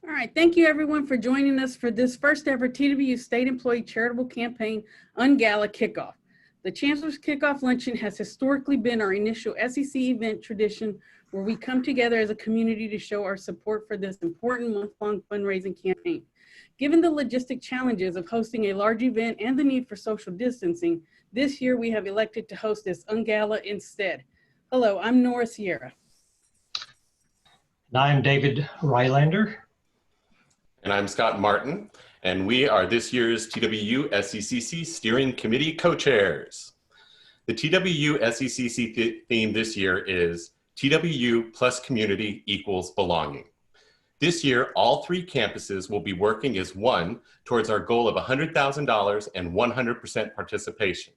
All right, thank you everyone for joining us for this first ever TWU State Employee Charitable Campaign UnGala Kickoff. The Chancellor's Kickoff Luncheon has historically been our initial SEC event tradition where we come together as a community to show our support for this important month-long fundraising campaign. Given the logistic challenges of hosting a large event and the need for social distancing, this year we have elected to host this UnGala instead. Hello, I'm Nora Sierra. And I'm David Rylander. And I'm Scott Martin, and we are this year's TWU SECC Steering Committee co-chairs. The TWU SECC theme this year is TWU plus community equals belonging. This year, all three campuses will be working as one towards our goal of $100,000 and 100% participation.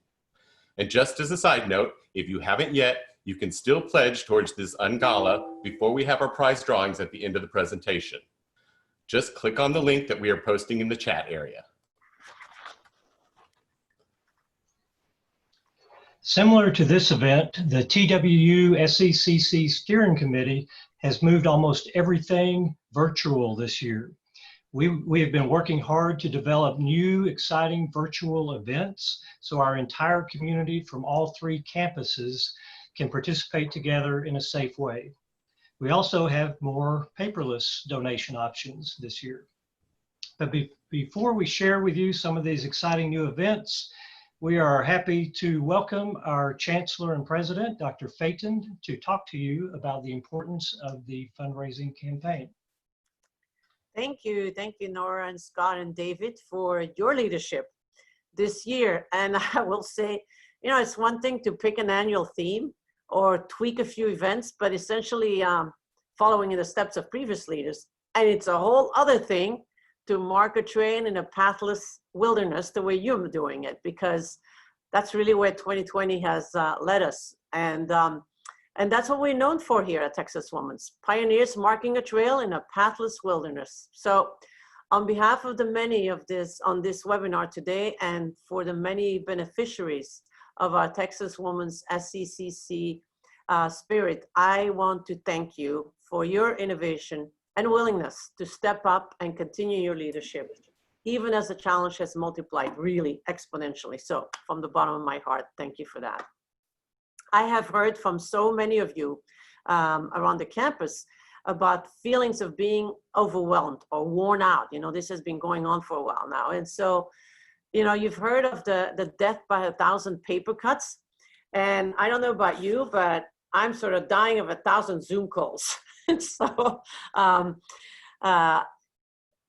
And just as a side note, if you haven't yet, you can still pledge towards this UnGala before we have our prize drawings at the end of the presentation. Just click on the link that we are posting in the chat area. Similar to this event, the TWU SECC Steering Committee has moved almost everything virtual this year. We have been working hard to develop new, exciting virtual events so our entire community from all three campuses can participate together in a safe way. We also have more paperless donation options this year. But before we share with you some of these exciting new events, we are happy to welcome our Chancellor and President, Dr. Phaeton, to talk to you about the importance of the fundraising campaign. Thank you, Nora and Scott and David for your leadership this year. And I will say, you know, it's one thing to pick an annual theme or tweak a few events, but essentially following in the steps of previous leaders. And it's a whole other thing to mark a trail in a pathless wilderness the way you're doing it, because that's really where 2020 has led us. And that's what we're known for here at Texas Women's, pioneers marking a trail in a pathless wilderness. So on behalf of the many of this on this webinar today, and for the many beneficiaries of our Texas Women's SECC spirit, I want to thank you for your innovation and willingness to step up and continue your leadership, even as the challenge has multiplied really exponentially. So from the bottom of my heart, thank you for that. I have heard from so many of you around the campus about feelings of being overwhelmed or worn out. You know, this has been going on for a while now. And so, you know, you've heard of the death by 1,000 paper cuts. And I don't know about you, but I'm sort of dying of 1,000 Zoom calls. So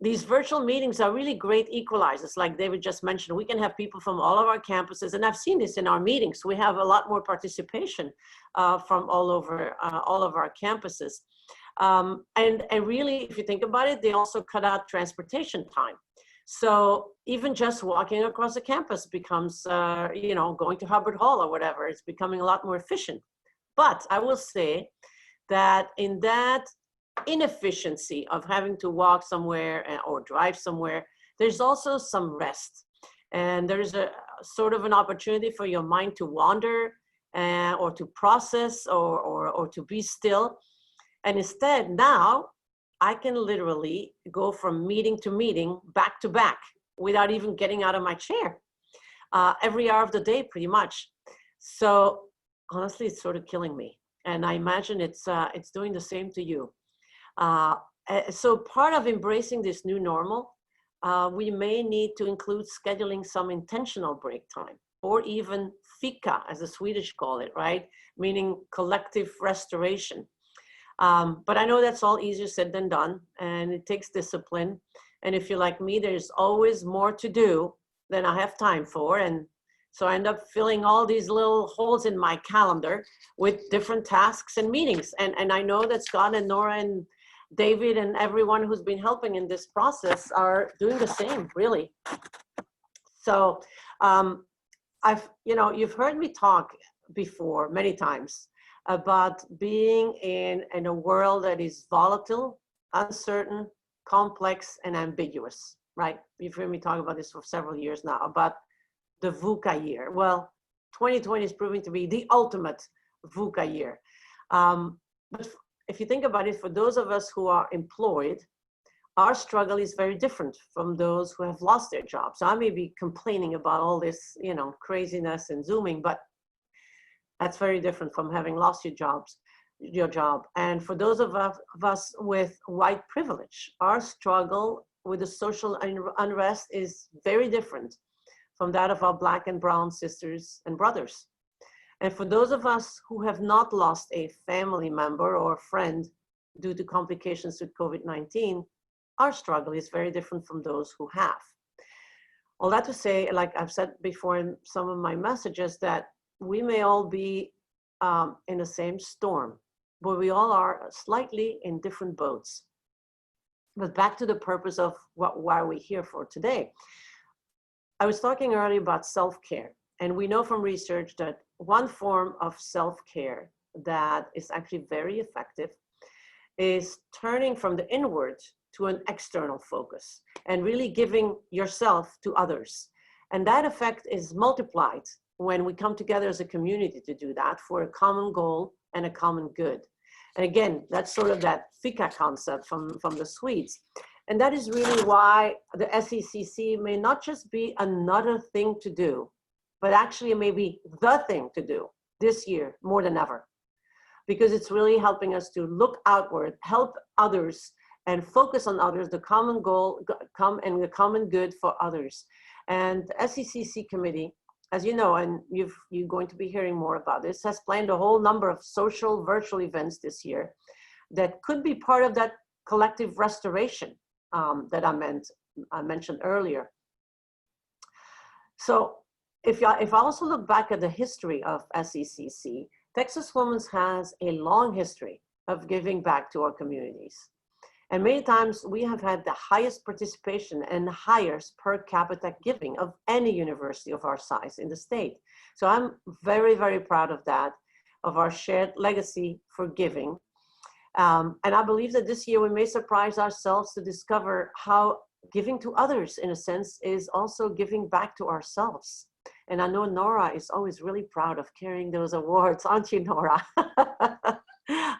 these virtual meetings are really great equalizers. Like David just mentioned, we can have people from all of our campuses, and I've seen this in our meetings. We have a lot more participation from all of our campuses. And really, if you think about it, they also cut out transportation time. So even just walking across the campus becomes, you know, going to Hubbard Hall or whatever, it's becoming a lot more efficient. But I will say that in that inefficiency of having to walk somewhere or drive somewhere, there's also some rest. And there's a sort of an opportunity for your mind to wander or to process or to be still. And instead now, I can literally go from meeting to meeting, back to back, without even getting out of my chair, every hour of the day, pretty much. So honestly, it's sort of killing me. And I imagine it's doing the same to you. So part of embracing this new normal, we may need to include scheduling some intentional break time, or even fika, as the Swedish call it, right? Meaning collective restoration. But I know that's all easier said than done, and it takes discipline. And if you're like me, there's always more to do than I have time for. And so I end up filling all these little holes in my calendar with different tasks and meetings. And I know that Scott and Nora and David and everyone who's been helping in this process are doing the same, really. So you've heard me talk before many times about being in a world that is volatile, uncertain, complex, and ambiguous, right? You've heard me talk about this for several years now, about the VUCA year. Well, 2020 is proving to be the ultimate VUCA year. But if you think about it, for those of us who are employed our struggle is very different from those who have lost their jobs. So I may be complaining about all this, you know, craziness and Zooming, but that's very different from having lost your job. And for those of us with white privilege, our struggle with the social unrest is very different from that of our Black and brown sisters and brothers. And for those of us who have not lost a family member or friend due to complications with COVID-19, our struggle is very different from those who have. All that to say, like I've said before in some of my messages, that we may all be in the same storm, but we all are slightly in different boats. But back to the purpose of why we're here for today. I was talking earlier about self-care, and we know from research that one form of self-care that is actually very effective is turning from the inward to an external focus and really giving yourself to others. And that effect is multiplied when we come together as a community to do that for a common goal and a common good. And again, that's sort of that fika concept from the Swedes. And that is really why the SECC may not just be another thing to do, but actually it may be the thing to do this year more than ever. Because it's really helping us to look outward, help others, and focus on others, the common goal, and the common good for others. And the SECC committee, as you know, and you're going to be hearing more about this, has planned a whole number of social virtual events this year that could be part of that collective restoration that I mentioned earlier. So if I also look back at the history of SECC, Texas Women's has a long history of giving back to our communities. And many times we have had the highest participation and the highest per capita giving of any university of our size in the state. So I'm very, very proud of that, of our shared legacy for giving. And I believe that this year we may surprise ourselves to discover how giving to others, in a sense, is also giving back to ourselves. And I know Nora is always really proud of carrying those awards, aren't you, Nora?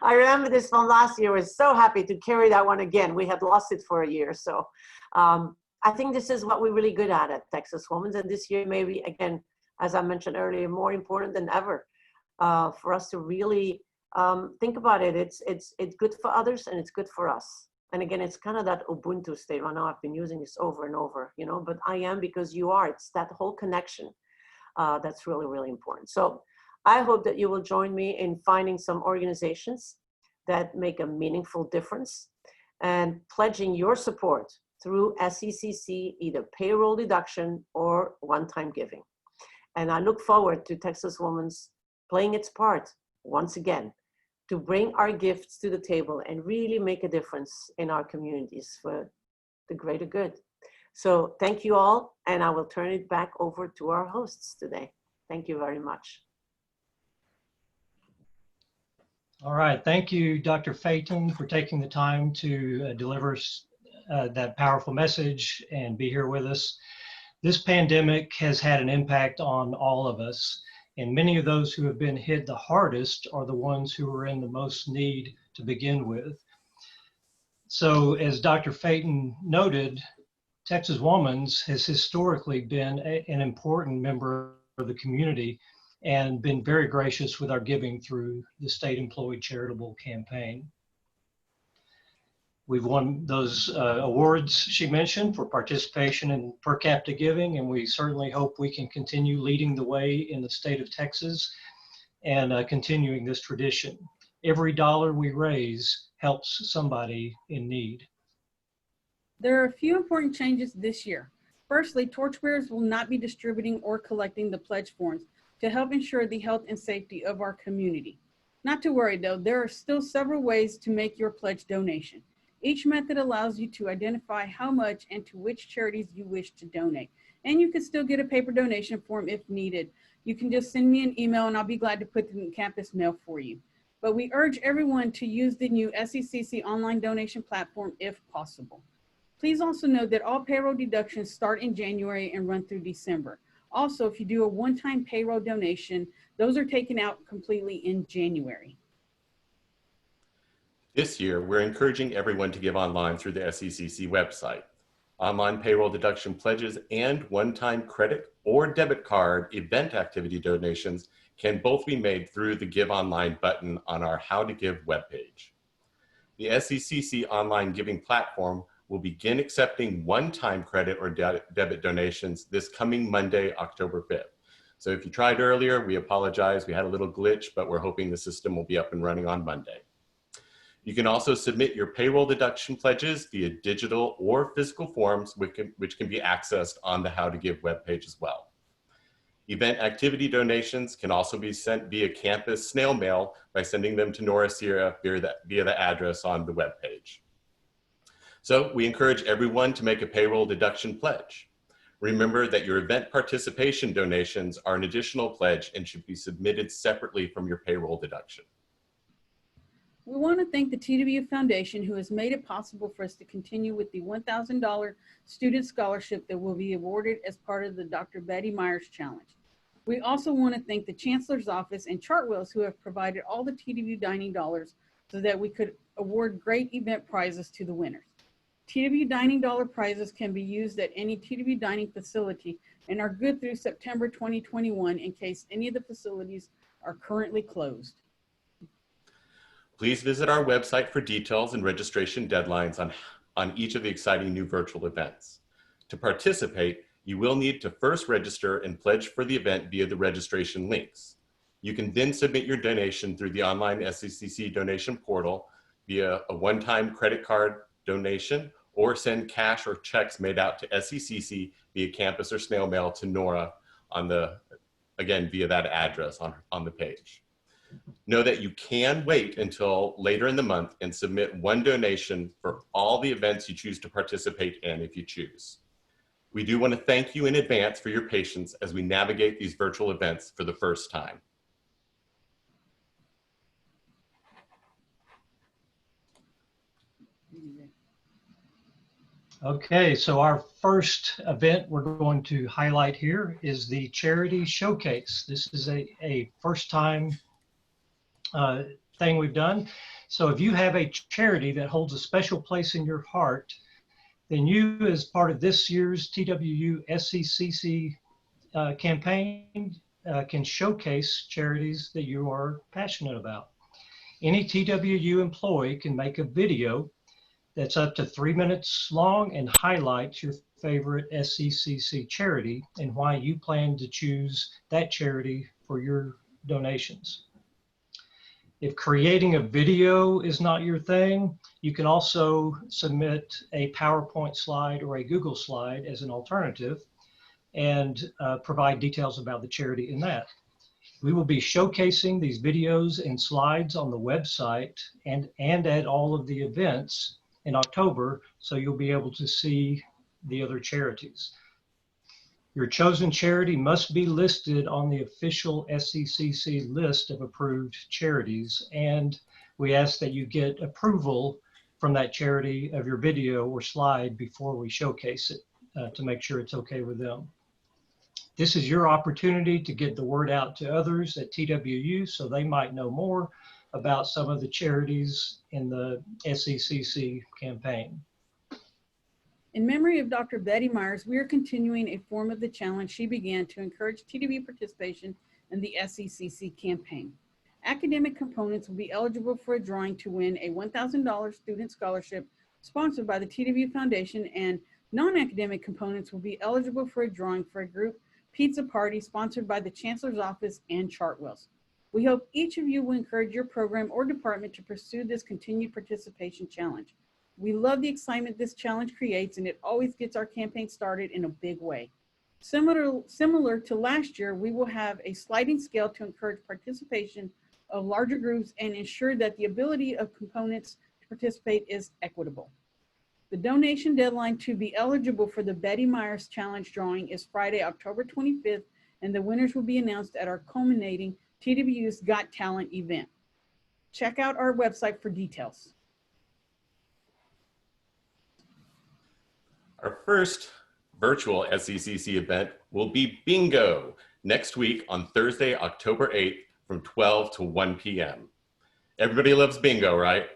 I remember this from last year. I was so happy to carry that one again. We had lost it for a year. So I think this is what we're really good at Texas Women's. And this year, maybe, again, as I mentioned earlier, more important than ever for us to really think about it. It's good for others and it's good for us. And again, it's kind of that Ubuntu state. I know I've been using this over and over, you know, but I am because you are. It's that whole connection that's really, really important. So I hope that you will join me in finding some organizations that make a meaningful difference and pledging your support through SECC, either payroll deduction or one-time giving. And I look forward to Texas Women's playing its part once again to bring our gifts to the table and really make a difference in our communities for the greater good. So thank you all, and I will turn it back over to our hosts today. Thank you very much. All right, thank you, Dr. Phaeton, for taking the time to deliver that powerful message and be here with us. This pandemic has had an impact on all of us, and many of those who have been hit the hardest are the ones who are in the most need to begin with. So as Dr. Phaeton noted, Texas Women's has historically been an important member of the community and been very gracious with our giving through the state employed charitable campaign. We've won those awards she mentioned for participation in per capita giving, and we certainly hope we can continue leading the way in the state of Texas and continuing this tradition. Every dollar we raise helps somebody in need. There are a few important changes this year. Firstly, torchbearers will not be distributing or collecting the pledge forms to help ensure the health and safety of our community. Not to worry though, there are still several ways to make your pledge donation. Each method allows you to identify how much and to which charities you wish to donate. And you can still get a paper donation form if needed. You can just send me an email and I'll be glad to put it in campus mail for you. But we urge everyone to use the new SECC online donation platform if possible. Please also note that all payroll deductions start in January and run through December. Also, if you do a one-time payroll donation, those are taken out completely in January. This year, we're encouraging everyone to give online through the SECC website. Online payroll deduction pledges and one-time credit or debit card event activity donations can both be made through the Give Online button on our How to Give webpage. The SECC online giving platform will begin accepting one-time credit or debit donations this coming Monday, October 5th. So if you tried earlier, we apologize. We had a little glitch, but we're hoping the system will be up and running on Monday. You can also submit your payroll deduction pledges via digital or physical forms, which can be accessed on the How to Give webpage as well. Event activity donations can also be sent via campus snail mail by sending them to Nora Sierra via the address on the webpage. So we encourage everyone to make a payroll deduction pledge. Remember that your event participation donations are an additional pledge and should be submitted separately from your payroll deduction. We want to thank the TWU Foundation, who has made it possible for us to continue with the $1,000 student scholarship that will be awarded as part of the Dr. Betty Myers Challenge. We also want to thank the Chancellor's Office and Chartwells, who have provided all the TWU dining dollars so that we could award great event prizes to the winners. TWU dining dollar prizes can be used at any TWU dining facility and are good through September 2021 in case any of the facilities are currently closed. Please visit our website for details and registration deadlines on each of the exciting new virtual events. To participate, you will need to first register and pledge for the event via the registration links. You can then submit your donation through the online SECC donation portal via a one-time credit card donation or send cash or checks made out to SECC via campus or snail mail to Nora again, via that address on the page. Know that you can wait until later in the month and submit one donation for all the events you choose to participate in if you choose. We do want to thank you in advance for your patience as we navigate these virtual events for the first time. Okay, so our first event we're going to highlight here is the Charity Showcase. This is a first time thing we've done. So if you have a charity that holds a special place in your heart, then you, as part of this year's TWU SECC campaign, can showcase charities that you are passionate about. Any TWU employee can make a video that's up to 3 minutes long and highlights your favorite SECC charity and why you plan to choose that charity for your donations. If creating a video is not your thing, you can also submit a PowerPoint slide or a Google slide as an alternative and provide details about the charity in that. We will be showcasing these videos and slides on the website and at all of the events in October, so you'll be able to see the other charities. Your chosen charity must be listed on the official SECC list of approved charities, and we ask that you get approval from that charity of your video or slide before we showcase it to make sure it's okay with them. This is your opportunity to get the word out to others at TWU so they might know more about some of the charities in the SECC campaign. In memory of Dr. Betty Myers, we are continuing a form of the challenge she began to encourage TWU participation in the SECC campaign. Academic components will be eligible for a drawing to win a $1,000 student scholarship sponsored by the TWU Foundation, and non-academic components will be eligible for a drawing for a group pizza party sponsored by the Chancellor's Office and Chartwells. We hope each of you will encourage your program or department to pursue this continued participation challenge. We love the excitement this challenge creates, and it always gets our campaign started in a big way. Similar to last year, we will have a sliding scale to encourage participation of larger groups and ensure that the ability of components to participate is equitable. The donation deadline to be eligible for the Betty Myers Challenge drawing is Friday, October 25th, and the winners will be announced at our culminating TWU's Got Talent event. Check out our website for details. Our first virtual SECC event will be Bingo next week on Thursday, October 8th from 12 to 1 p.m. Everybody loves bingo, right?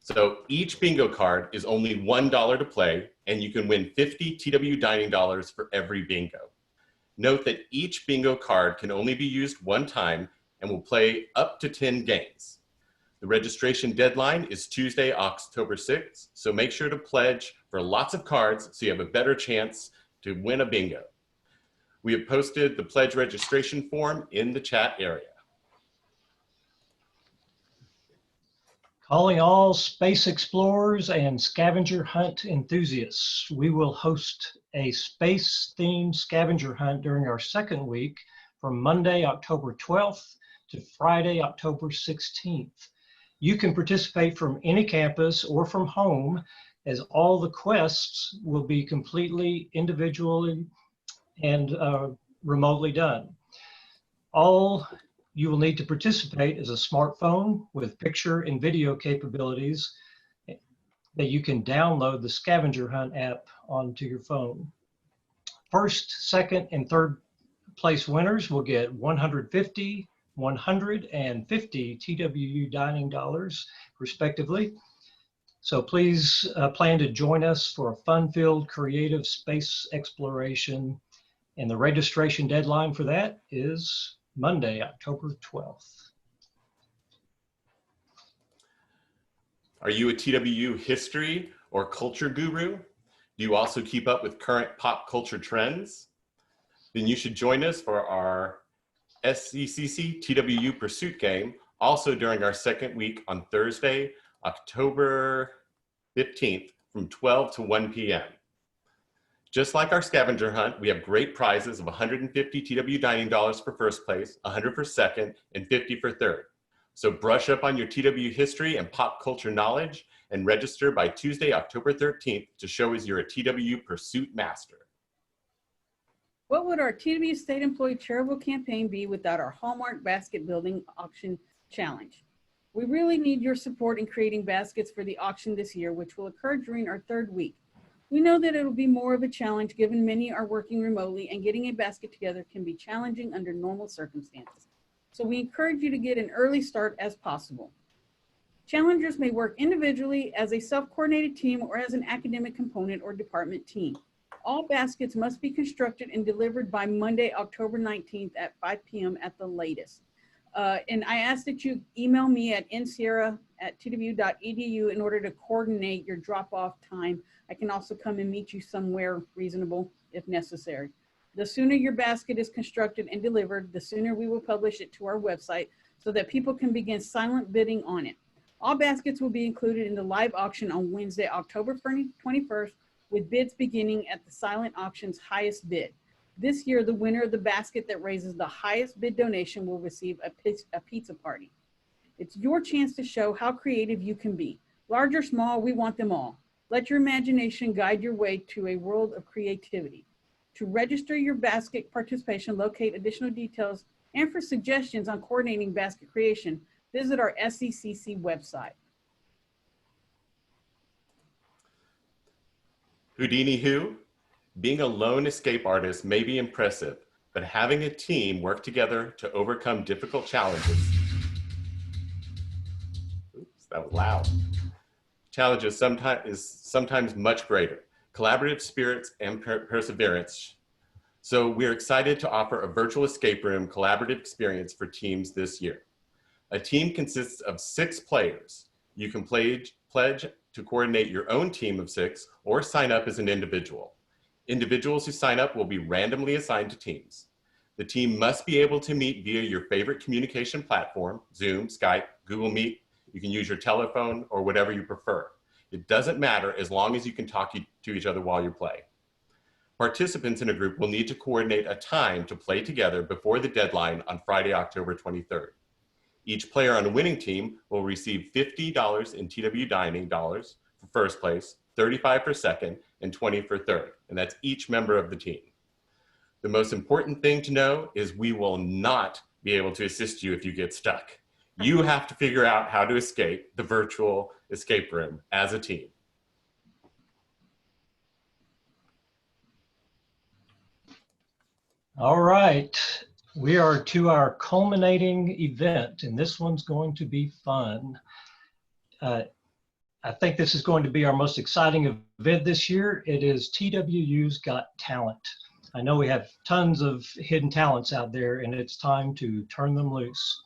So each bingo card is only $1 to play, and you can win 50 TWU dining dollars for every bingo. Note that each bingo card can only be used one time and will play up to 10 games. The registration deadline is Tuesday, October 6th, so make sure to pledge for lots of cards so you have a better chance to win a bingo. We have posted the pledge registration form in the chat area. Calling all space explorers and scavenger hunt enthusiasts. We will host a space-themed scavenger hunt during our second week from Monday, October 12th to Friday, October 16th. You can participate from any campus or from home, as all the quests will be completely individually and remotely done. All you will need to participate is a smartphone with picture and video capabilities that you can download the Scavenger Hunt app onto your phone. First, second, and third place winners will get 150, 150 TWU dining dollars, respectively. So please plan to join us for a fun-filled, creative space exploration. And the registration deadline for that is Monday, October 12th. Are you a TWU history or culture guru? Do you also keep up with current pop culture trends? Then you should join us for our SECC TWU Pursuit game, also during our second week on Thursday, October 15th from 12 to 1 p.m. Just like our scavenger hunt, we have great prizes of 150 TWU dining dollars for first place, 100 for second, and 50 for third. So brush up on your TWU history and pop culture knowledge and register by Tuesday, October 13th to show us you're a TWU Pursuit master. What would our TWU State Employee Charitable Campaign be without our Hallmark Basket Building Auction Challenge? We really need your support in creating baskets for the auction this year, which will occur during our third week. We know that it will be more of a challenge given many are working remotely and getting a basket together can be challenging under normal circumstances. So we encourage you to get an early start as possible. Challengers may work individually, as a self-coordinated team, or as an academic component or department team. All baskets must be constructed and delivered by Monday, October 19th at 5 p.m. at the latest. And I ask that you email me at nsierra@twu.edu in order to coordinate your drop-off time. I can also come and meet you somewhere reasonable if necessary. The sooner your basket is constructed and delivered, the sooner we will publish it to our website so that people can begin silent bidding on it. All baskets will be included in the live auction on Wednesday, October 21st, with bids beginning at the silent auction's highest bid. This year, the winner of the basket that raises the highest bid donation will receive a pizza party. It's your chance to show how creative you can be. Large or small, we want them all. Let your imagination guide your way to a world of creativity. To register your basket participation, locate additional details, and for suggestions on coordinating basket creation, visit our SECC website. Houdini who? Being a lone escape artist may be impressive, but having a team work together to overcome difficult challenges. Oops, that was loud. Challenges is sometimes much greater. Collaborative spirits and perseverance. So we're excited to offer a virtual escape room collaborative experience for teams this year. A team consists of 6 players. You can pledge to coordinate your own team of 6 or sign up as an individual. Individuals who sign up will be randomly assigned to teams. The team must be able to meet via your favorite communication platform, Zoom, Skype, Google Meet. You can use your telephone or whatever you prefer. It doesn't matter as long as you can talk to each other while you play. Participants in a group will need to coordinate a time to play together before the deadline on Friday, October 23rd. Each player on a winning team will receive $50 in TWU dining dollars for first place, $35 for second, and $20 for third. And that's each member of the team. The most important thing to know is we will not be able to assist you if you get stuck. You have to figure out how to escape the virtual escape room as a team. All right, we are to our culminating event, and this one's going to be fun. I think this is going to be our most exciting event this year. It is TWU's Got Talent. I know we have tons of hidden talents out there, and it's time to turn them loose.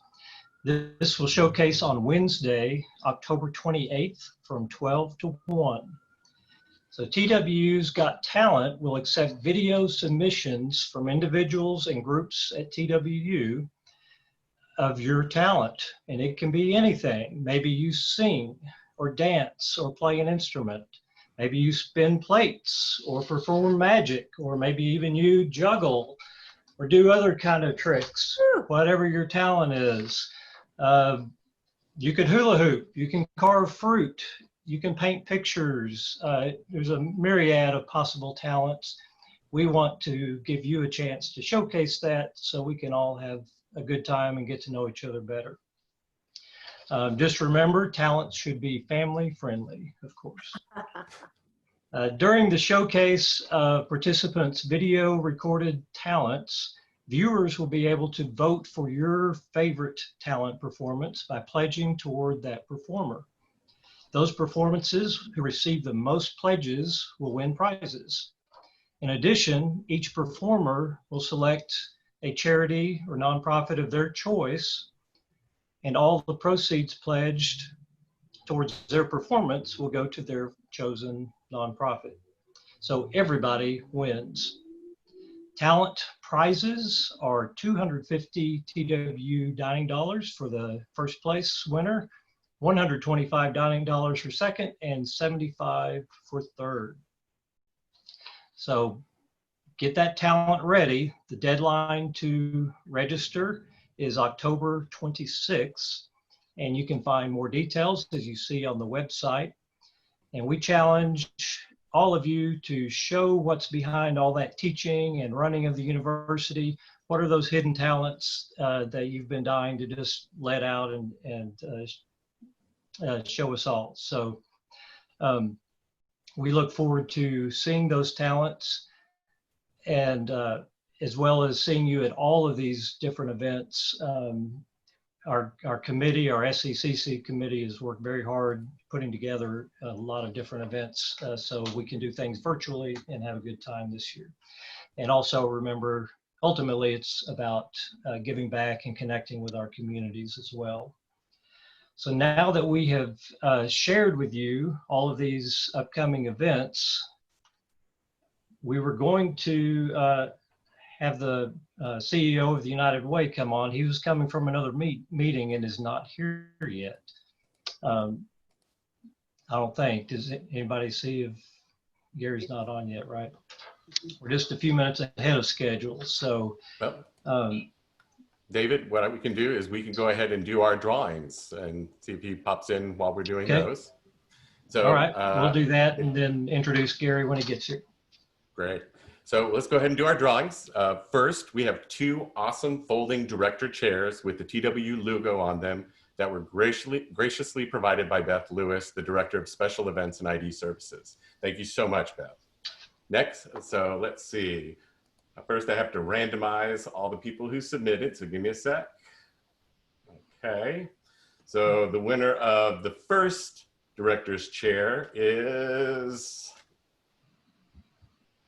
This will showcase on Wednesday, October 28th from 12 to 1. So TWU's Got Talent will accept video submissions from individuals and groups at TWU of your talent, and it can be anything. Maybe you sing or dance or play an instrument. Maybe you spin plates or perform magic, or maybe even you juggle or do other kind of tricks, whatever your talent is. You could hula hoop, you can carve fruit, you can paint pictures. There's a myriad of possible talents. We want to give you a chance to showcase that so we can all have a good time and get to know each other better. Just remember, talent should be family friendly, of course. During the showcase of participants' video recorded talents, viewers will be able to vote for your favorite talent performance by pledging toward that performer. Those performances who receive the most pledges will win prizes. In addition, each performer will select a charity or nonprofit of their choice, and all the proceeds pledged towards their performance will go to their chosen nonprofit. So everybody wins. Talent prizes are $250 TWU dining dollars for the first place winner, $125 dining dollars for second, and $75 for third. So get that talent ready. The deadline to register is October 26th, and you can find more details as you see on the website. And we challenge all of you to show what's behind all that teaching and running of the university. What are those hidden talents that you've been dying to just let out and show us all? So we look forward to seeing those talents, and as well as seeing you at all of these different events. Our committee, our SECC committee, has worked very hard putting together a lot of different events so we can do things virtually and have a good time this year. And also remember, ultimately, it's about giving back and connecting with our communities as well. So now that we have shared with you all of these upcoming events, we were going to have the CEO of the United Way come on. He was coming from another meeting and is not here yet. I don't think. Does anybody see if Gary's not on yet, right? We're just a few minutes ahead of schedule. So, well, David, what we can do is we can go ahead and do our drawings and see if he pops in while we're doing those. So, all right, we'll do that and then introduce Gary when he gets here. Great. So let's go ahead and do our drawings. First, we have two awesome folding director chairs with the TWU logo on them that were graciously provided by Beth Lewis, the Director of Special Events and ID Services. Thank you so much, Beth. Next, so let's see. First, I have to randomize all the people who submitted, so give me a sec. Okay, so the winner of the first director's chair is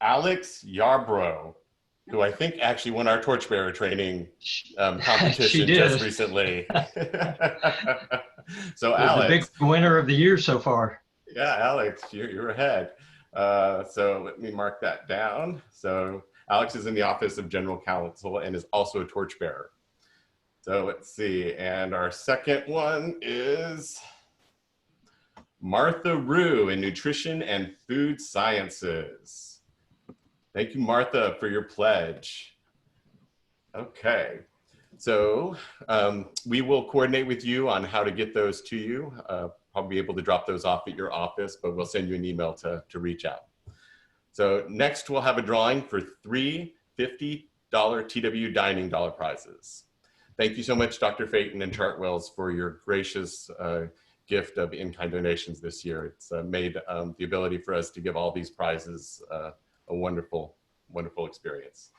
Alex Yarbrough, who I think actually won our torchbearer training competition just recently. So Alex, the big winner of the year so far. Yeah, Alex, you're ahead. So let me mark that down. So Alex is in the Office of General Counsel and is also a torchbearer. So let's see, and our second one is Martha Rue in Nutrition and Food Sciences. Thank you, Martha, for your pledge. Okay, so we will coordinate with you on how to get those to you. Probably be able to drop those off at your office, but we'll send you an email to reach out. So next we'll have a drawing for three $50 TWU dining dollar prizes. Thank you so much, Dr. Phaeton and Chartwells, for your gracious gift of in-kind donations this year. It's made the ability for us to give all these prizes a wonderful, wonderful experience.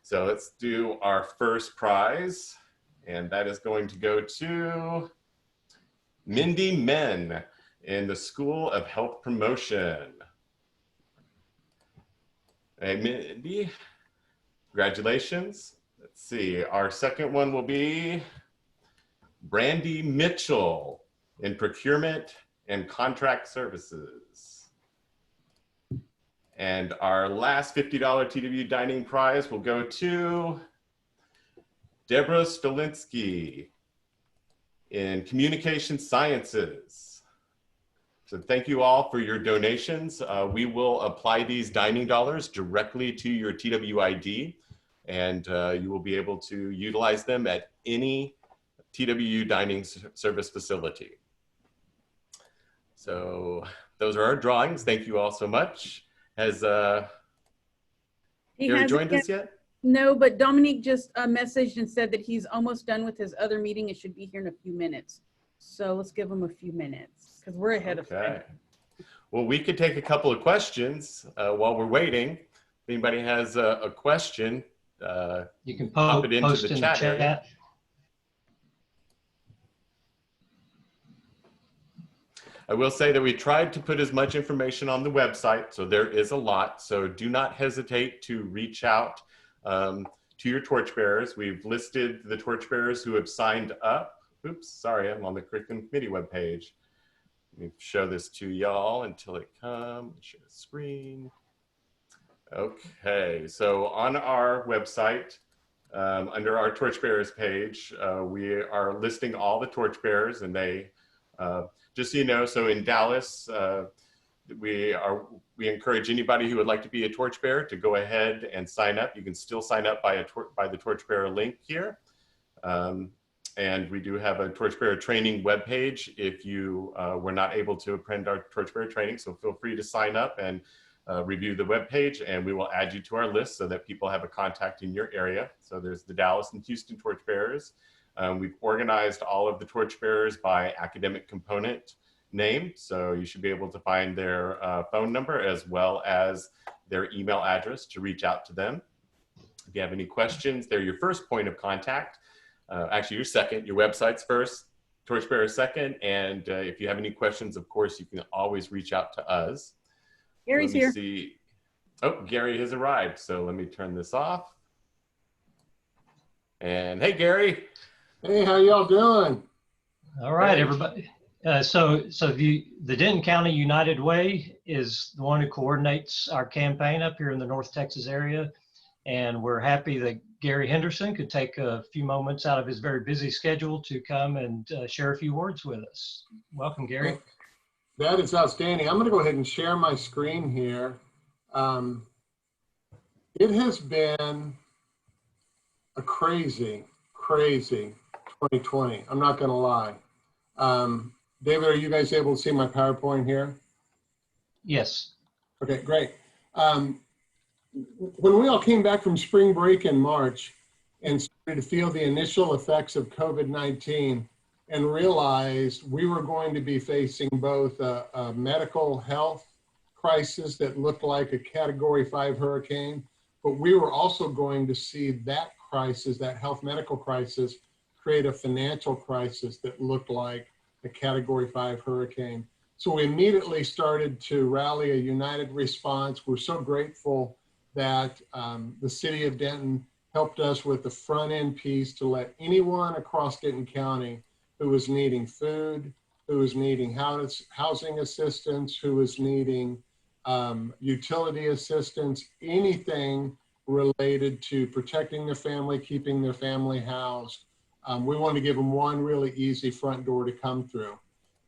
So let's do our first prize, and that is going to go to Mindy Men in the School of Health Promotion. Hey, Mindy, congratulations. Let's see, our second one will be Brandy Mitchell in Procurement and Contract Services. And our last $50 TWU Dining Prize will go to Deborah Stolinsky in Communication Sciences. So thank you all for your donations. We will apply these dining dollars directly to your TWU ID, and you will be able to utilize them at any TWU dining service facility. So those are our drawings. Thank you all so much. Has Gary joined us yet? No, but Dominique just messaged and said that he's almost done with his other meeting. It should be here in a few minutes. So let's give him a few minutes because we're ahead of time. Well, we could take a couple of questions while we're waiting. If anybody has a question, you can pop it into post the in chat the chat. area. I will say that we tried to put as much information on the website, so there is a lot. So do not hesitate to reach out to your torchbearers. We've listed the torchbearers who have signed up. Oops, sorry, I'm on the curriculum committee webpage. Let me show this to y'all until it comes. Share the screen. Okay, so on our website, under our torchbearers page, we are listing all the torchbearers, and they, just so you know, so in Dallas, we encourage anybody who would like to be a torchbearer to go ahead and sign up. You can still sign up by the torchbearer link here. And we do have a torchbearer training webpage if you were not able to attend our torchbearer training. So feel free to sign up and review the webpage, and we will add you to our list so that people have a contact in your area. So there's the Dallas and Houston torchbearers. We've organized all of the torchbearers by academic component name. So you should be able to find their phone number as well as their email address to reach out to them. If you have any questions, they're your first point of contact. Actually, your second, your website's first, torchbearer second. And if you have any questions, of course, you can always reach out to us. Gary's here. See. Oh, Gary has arrived. So let me turn this off. And hey, Gary. Hey, how y'all doing? All right, everybody. So the Denton County United Way is the one who coordinates our campaign up here in the North Texas area. And we're happy that Gary Henderson could take a few moments out of his very busy schedule to come and share a few words with us. Welcome, Gary. That is outstanding. I'm going to go ahead and share my screen here. It has been a crazy 2020. I'm not going to lie. David, are you guys able to see my PowerPoint here? Yes. Okay, great. When we all came back from spring break in March and started to feel the initial effects of COVID-19 and realized we were going to be facing both a medical health crisis that looked like a Category 5 hurricane, but we were also going to see that crisis, that health medical crisis, create a financial crisis that looked like a Category 5 hurricane. So we immediately started to rally a united response. We're so grateful that the city of Denton helped us with the front end piece to let anyone across Denton County who was needing food, who was needing housing assistance, who was needing utility assistance, anything related to protecting their family, keeping their family housed. We wanted to give them one really easy front door to come through.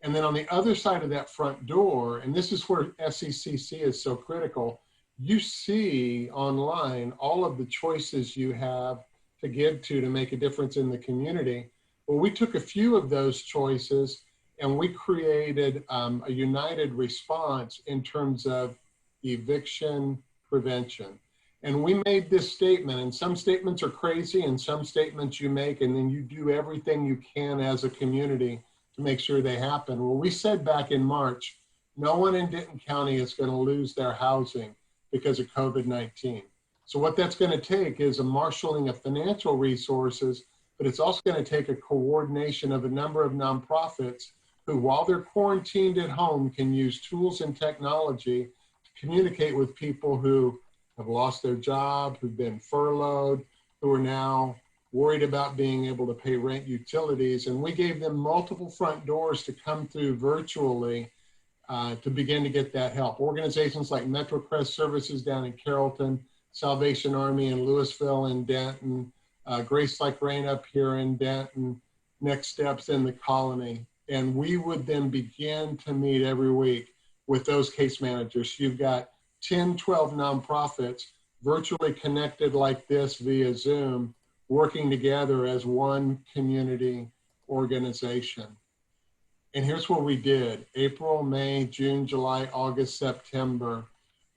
And then on the other side of that front door, and this is where SECC is so critical, you see online all of the choices you have to give to make a difference in the community. Well, we took a few of those choices and we created a united response in terms of eviction prevention. And we made this statement, and some statements are crazy and some statements you make and then you do everything you can as a community to make sure they happen. Well, we said back in March, no one in Denton County is going to lose their housing because of COVID-19. So what that's going to take is a marshaling of financial resources, but it's also going to take a coordination of a number of nonprofits who, while they're quarantined at home, can use tools and technology to communicate with people who have lost their job, who've been furloughed, who are now worried about being able to pay rent, utilities. And we gave them multiple front doors to come through virtually to begin to get that help. Organizations like MetroCrest Services down in Carrollton, Salvation Army in Louisville and Denton, Grace Like Rain up here in Denton, Next Steps in the Colony. And we would then begin to meet every week with those case managers. You've got 10, 12 nonprofits virtually connected like this via Zoom, working together as one community organization. And here's what we did. April, May, June, July, August, September.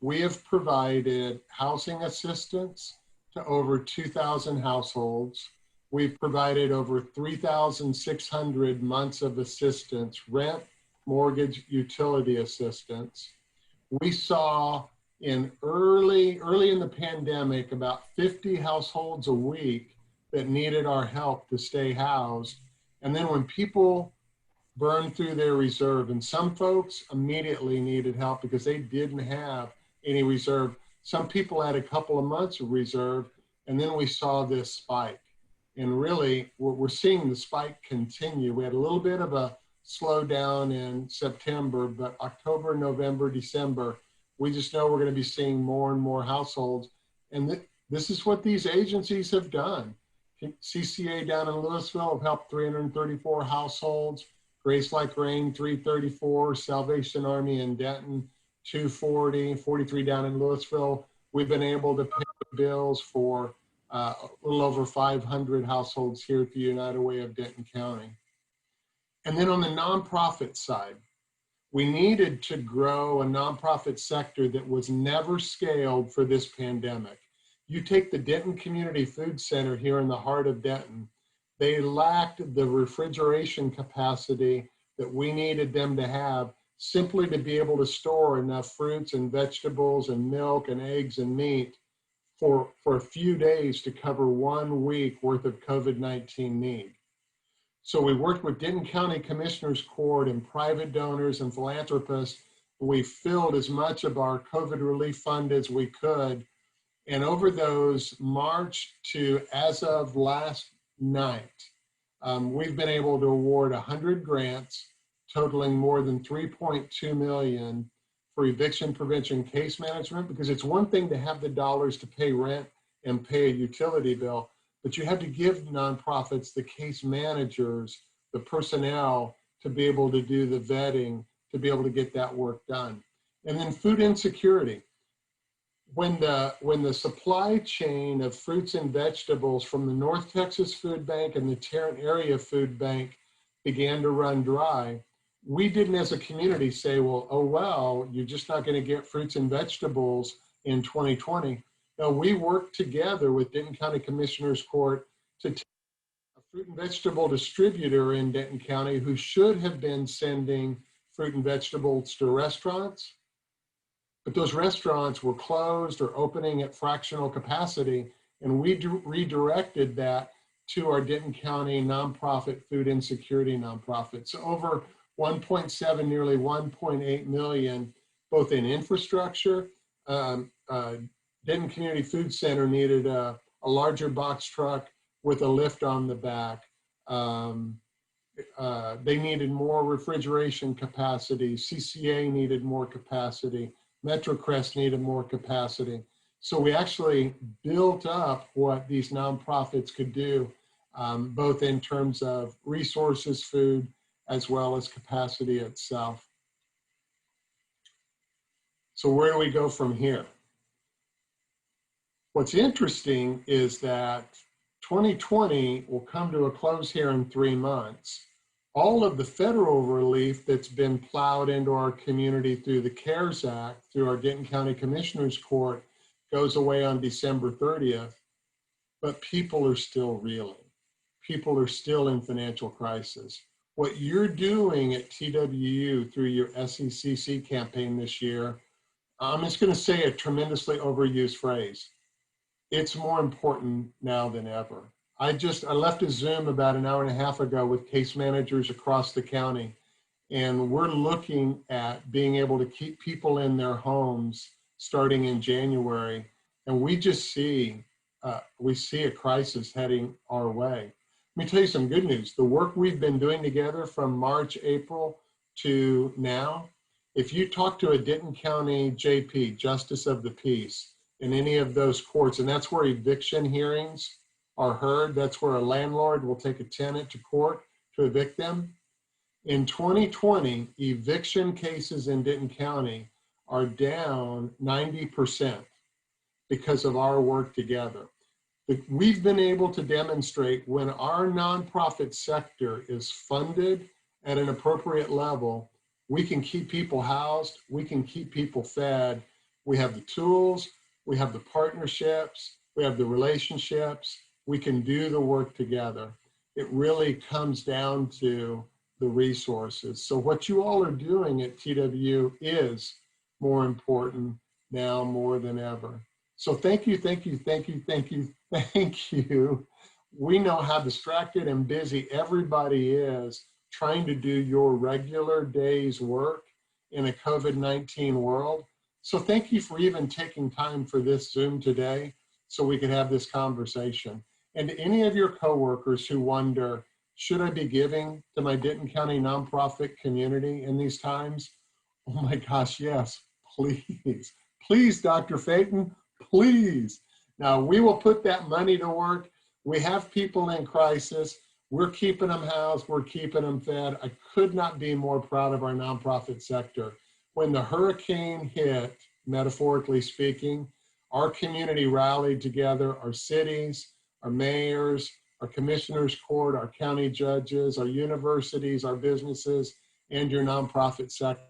We have provided housing assistance to over 2,000 households. We've provided over 3,600 months of assistance, rent, mortgage, utility assistance. We saw in early in the pandemic, about 50 households a week that needed our help to stay housed. And then when people burned through their reserve, and some folks immediately needed help because they didn't have any reserve. Some people had a couple of months of reserve, and then we saw this spike. And really, we're seeing the spike continue. We had a little bit of a slowdown in September, but October, November, December, we just know we're going to be seeing more and more households. And this is what these agencies have done. CCA down in Louisville have helped 334 households. Grace Like Rain, 334. Salvation Army in Denton, 240. 43 down in Louisville. We've been able to pay bills for a little over 500 households here at the United Way of Denton County. And then on the nonprofit side, we needed to grow a nonprofit sector that was never scaled for this pandemic. You take the Denton Community Food Center here in the heart of Denton, they lacked the refrigeration capacity that we needed them to have simply to be able to store enough fruits and vegetables and milk and eggs and meat for a few days to cover 1 week worth of COVID-19 need. So we worked with Denton County Commissioners Court and private donors and philanthropists. We filled as much of our COVID relief fund as we could. And over those March to as of last night, we've been able to award 100 grants totaling more than $3.2 million for eviction prevention case management, because it's one thing to have the dollars to pay rent and pay a utility bill, but you have to give nonprofits the case managers, the personnel to be able to do the vetting, to be able to get that work done. And then food insecurity. When the supply chain of fruits and vegetables from the North Texas Food Bank and the Tarrant Area Food Bank began to run dry, we didn't as a community say, well, you're just not going to get fruits and vegetables in 2020. No, we worked together with Denton County Commissioners Court to take a fruit and vegetable distributor in Denton County who should have been sending fruit and vegetables to restaurants, but those restaurants were closed or opening at fractional capacity, and we redirected that to our Denton County nonprofit food insecurity nonprofit. So over 1.7, nearly 1.8 million, both in infrastructure. Denton Community Food Center needed a larger box truck with a lift on the back. They needed more refrigeration capacity. CCA needed more capacity. MetroCrest needed more capacity. So we actually built up what these nonprofits could do, both in terms of resources, food, as well as capacity itself. So where do we go from here? What's interesting is that 2020 will come to a close here in 3 months. All of the federal relief that's been plowed into our community through the CARES Act, through our Denton County Commissioners Court, goes away on December 30th, but people are still reeling. People are still in financial crisis. What you're doing at TWU through your SECC campaign this year, I'm just going to say a tremendously overused phrase. It's more important now than ever. I left a Zoom about an hour and a half ago with case managers across the county, And we're looking at being able to keep people in their homes starting in January. And we just see, we see a crisis heading our way. Let me tell you some good news. The work we've been doing together from March, April to now, if you talk to a Denton County JP, Justice of the Peace, in any of those courts, and that's where eviction hearings are heard, that's where a landlord will take a tenant to court to evict them. In 2020, eviction cases in Denton County are down 90% because of our work together. We've been able to demonstrate when our nonprofit sector is funded at an appropriate level, we can keep people housed, we can keep people fed. We have the tools, we have the partnerships, we have the relationships, we can do the work together. It really comes down to the resources. So what you all are doing at TWU is more important now more than ever. So thank you, thank you, thank you, thank you, thank you. We know how distracted and busy everybody is trying to do your regular day's work in a COVID-19 world. So thank you for even taking time for this Zoom today so we could have this conversation. And to any of your coworkers who wonder, should I be giving to my Denton County nonprofit community in these times? Oh my gosh, yes, please. Please, Dr. Phaeton, please. Now, we will put that money to work. We have people in crisis. We're keeping them housed. We're keeping them fed. I could not be more proud of our nonprofit sector. When the hurricane hit, metaphorically speaking, our community rallied together, our cities, our mayors, our commissioners court, our county judges, our universities, our businesses, and your nonprofit sector.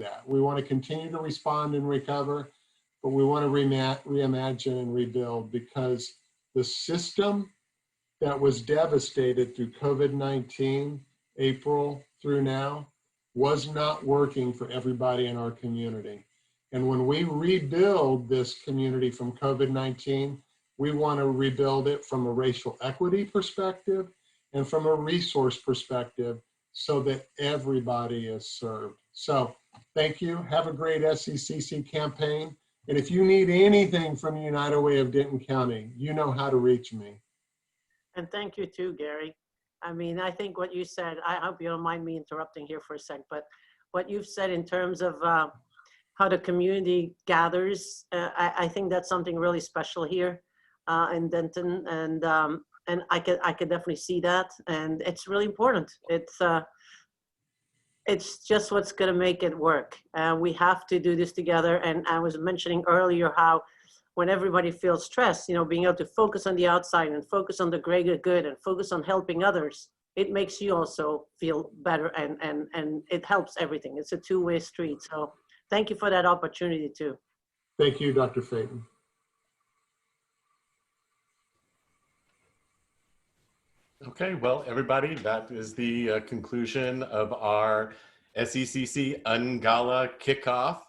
That we want to continue to respond and recover, but we want to reimagine and rebuild, because the system that was devastated through COVID-19, April through now, was not working for everybody in our community. And when we rebuild this community from COVID-19, we want to rebuild it from a racial equity perspective and from a resource perspective so that everybody is served. So thank you. Have a great SECC campaign. And if you need anything from United Way of Denton County, you know how to reach me. And thank you too, Gary. I mean, I think what you said, I hope you don't mind me interrupting here for a sec, but what you've said in terms of how the community gathers, I think that's something really special here in Denton, and I could definitely see that, and it's really important. It's just what's going to make it work. We have to do this together. And I was mentioning earlier how when everybody feels stressed, you know, being able to focus on the outside and focus on the greater good and focus on helping others, it makes you also feel better, and it helps everything. It's a two-way street. So thank you for that opportunity too. Thank you, Dr. Phaeton. Okay, well, everybody, that is the conclusion of our SECC UnGala kickoff.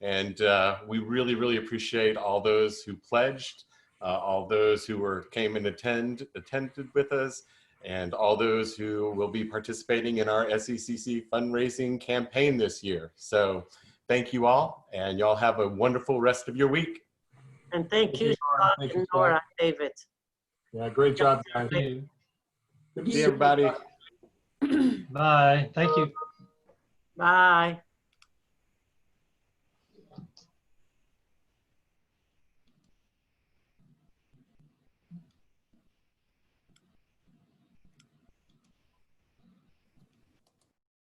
And we really, really appreciate all those who pledged, all those who came and attended with us, and all those who will be participating in our SECC fundraising campaign this year. So thank you all, and y'all have a wonderful rest of your week. And thank you, Scott and Nora, David. Yeah, great job, guys. Thank you. See everybody. Bye. Thank you. Bye.